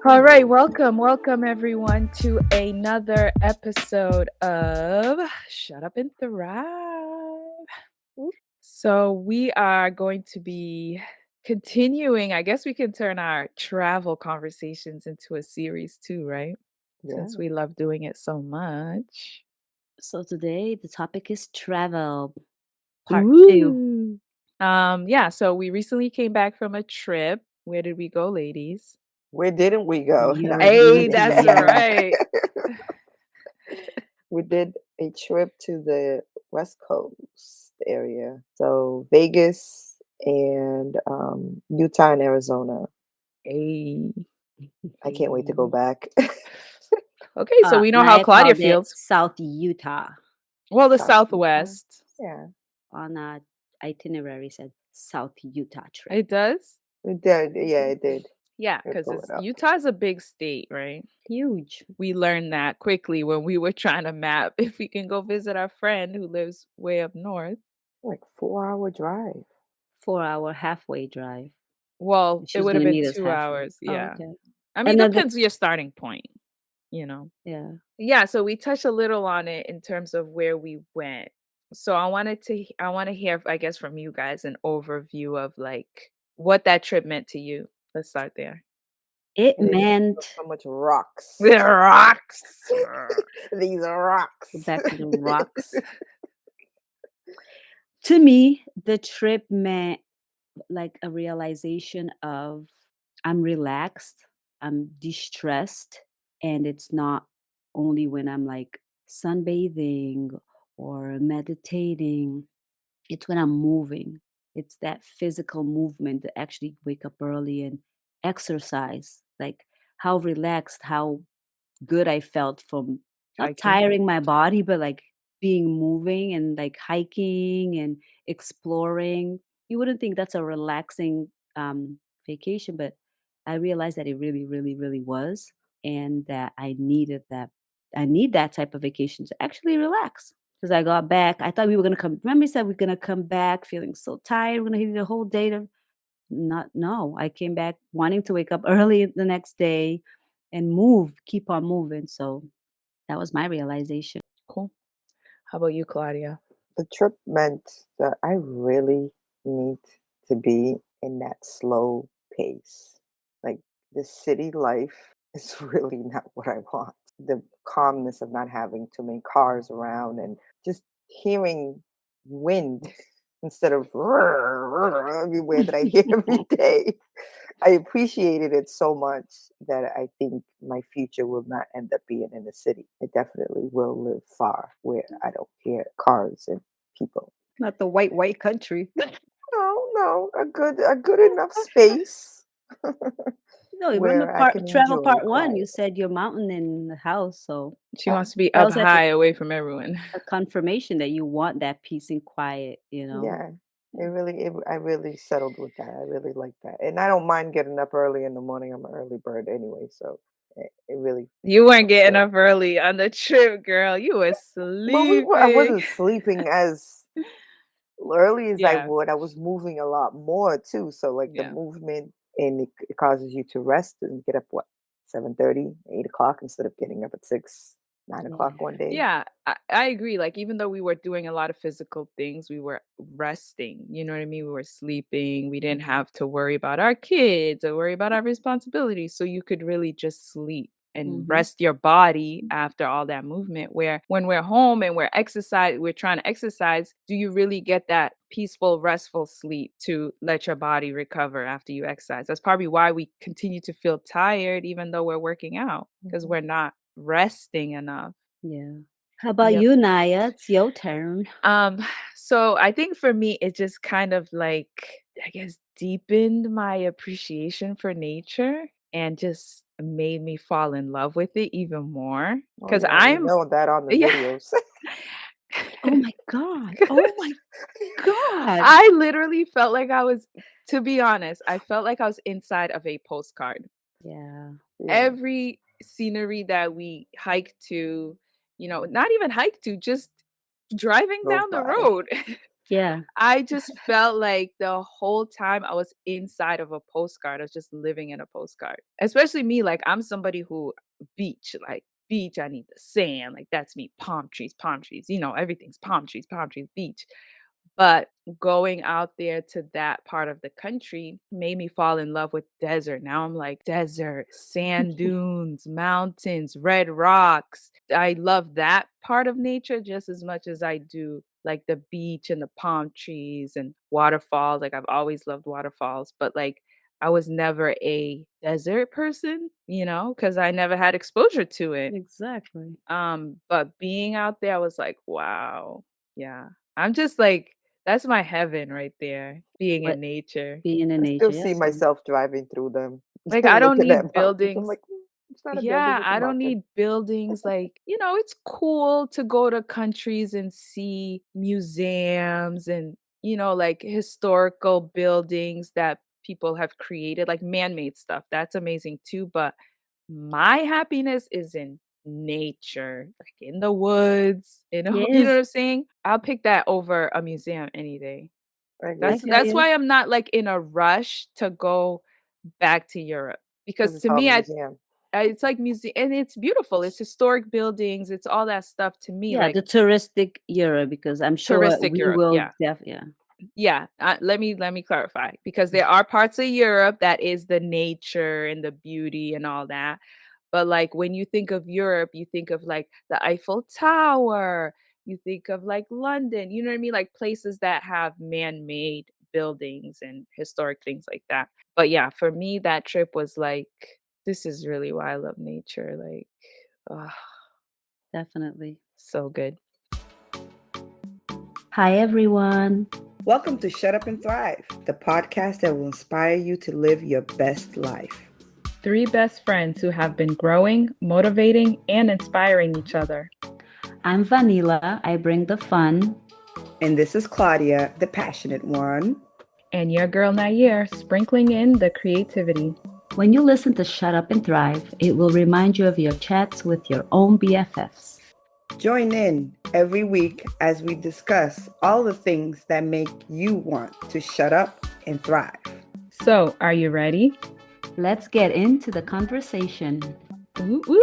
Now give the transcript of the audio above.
All right, welcome everyone to another episode of Shut Up and Thrive. So, we are going to be continuing. I guess we can turn our travel conversations into a series too, right? Since Yeah. we love doing it so much. So today the topic is travel, part two. Ooh. Yeah, so we recently came back from a trip. Where did we go, ladies? Where didn't we go? You No, already Hey, need to that's know. right. we did a trip to the West Coast area. So Vegas and Utah and Arizona. Hey. I can't wait to go back. Okay, so we know how Naya Claudia called it feels. South Utah. Well, the South Utah. Southwest. Yeah. On a itinerary said South Utah trip. It does? It did. Yeah, it did. Yeah, It because pull it up. Utah's a big state, right? Huge. We learned that quickly when we were trying to map if we can go visit our friend who lives way up north. Like 4-hour drive. 4-hour halfway drive. Well, it She's would have gonna been meet us 2 halfway. hours. Oh, Yeah. okay. I mean, And then depends your starting point, you know. yeah. Yeah, so we touched a little on it in terms of where we went. So I want to hear, I guess, from you guys an overview of like what that trip meant to you. Let's start there. It And it made meant so much rocks. The rocks. These are rocks. go back to the rocks. To me, the trip meant like a realization of I'm relaxed, I'm distressed, and it's not only when I'm like sunbathing or meditating, it's when I'm moving. It's that physical movement that actually wake up early and exercise. Like how relaxed, how good I felt from not Hiking. tiring my body, but like being moving and like hiking and exploring. You wouldn't think that's a relaxing vacation, but I realized that it really, really, really was, and that I needed that. I need that type of vacation to actually relax. Because I got back, I thought we were gonna come. Remember, we said we're gonna come back feeling so tired. We're gonna need the whole day to not. No, I came back wanting to wake up early the next day and move, keep on moving. So that was my realization. Cool. How about you, Claudia? The trip meant that I really need to be in that slow pace. Like the city life is really not what I want. The calmness of not having too many cars around and just hearing wind instead of everywhere that I hear every day. I appreciated it so much that I think my future will not end up being in the city. I definitely will live far where I don't hear cars and people. Not the white country. No, no, a good enough space No, you remember where I can travel enjoy part one, you quiet. said your mountain in the house. So She wants to be that up was like high away from everyone. a confirmation that you want that peace and quiet, you know? Yeah, I really settled with that. I really like that, and I don't mind getting up early in the morning. I'm an early bird anyway, so it really You weren't getting fulfilled. up early on the trip, girl. You were But I sleeping. wasn't sleeping as early as I Yeah, would. I was moving a lot more too. So like the yeah. movement and it causes you to rest and get up what 7:30, 8 o'clock instead of getting up at 6, 9 o'clock Yeah. one day. Yeah, I agree. Like, even though we were doing a lot of physical things, we were resting. You know what I mean? We were sleeping. We didn't have to worry about our kids or worry about our responsibilities. So you could really just sleep and Mhm. rest your body after all that movement. Where when we're home and we're trying to exercise, do you really get that peaceful, restful sleep to let your body recover after you exercise? That's probably why we continue to feel tired, even though we're working out, because Mhm. we're not resting enough. Yeah. How about Yep. you, Naya? It's your turn. Um, so I think for me, it just kind of like, I guess, deepened my appreciation for nature and just made me fall in love with it even more. Oh Cause yeah, we I'm, know that on the yeah. videos. Oh my god. Oh my god. I literally felt like to be honest, I felt like I was inside of a postcard. Yeah. Yeah, Every scenery that we hiked to, not even hiked to, just driving drove down the by. road. Yeah. I just felt like the whole time I was inside of a postcard. I was just living in a postcard. Especially me, like I'm somebody who beach, I need the sand. Like that's me. Palm trees, everything's palm trees, beach. But going out there to that part of the country made me fall in love with desert. Now I'm like, desert, sand dunes, mountains, red rocks. I love that part of nature just as much as I do like the beach and the palm trees and waterfalls. Like I've always loved waterfalls, but like I was never a desert person, because I never had exposure to it. Exactly. But being out there, I was like, wow. Yeah. I'm just like, that's my heaven right there, being in What nature. being in I still nature, see yes, same. myself driving through them Like, I and don't looking need at mountains. I'm buildings. like, it's not a building, Yeah, it's a I don't mountain. need buildings. Like, it's cool to go to countries and see museums and, like historical buildings that people have created, like man made stuff. That's amazing too. But my happiness is in nature, like in the woods, you know Yes, what I'm saying? I'll pick that over a museum any day. I agree. I That's feel that's you. why I'm not like in a rush to go back to Europe Because because it's to called me a museum. it's like museum and it's beautiful. It's historic buildings. It's all that stuff to me Yeah, like the touristic era, because I'm sure touristic we Europe. will Yeah. yeah. Yeah, let me clarify because there are parts of Europe that is the nature and the beauty and all that. But like when you think of Europe, you think of like the Eiffel Tower, you think of like London, you know what I mean? Like places that have man-made buildings and historic things like that. But yeah, for me that trip was like this is really why I love nature. Like, oh, Definitely. so good. Hi everyone. Welcome to Shut Up and Thrive, the podcast that will inspire you to live your best life. Three best friends who have been growing, motivating, and inspiring each other. I'm Vanilla. I bring the fun. And this is Claudia, the passionate one. And your girl Nair, sprinkling in the creativity. When you listen to Shut Up and Thrive, it will remind you of your chats with your own BFFs. Join in every week as we discuss all the things that make you want to shut up and thrive. So, are you ready? Let's get into the conversation. Woo woo!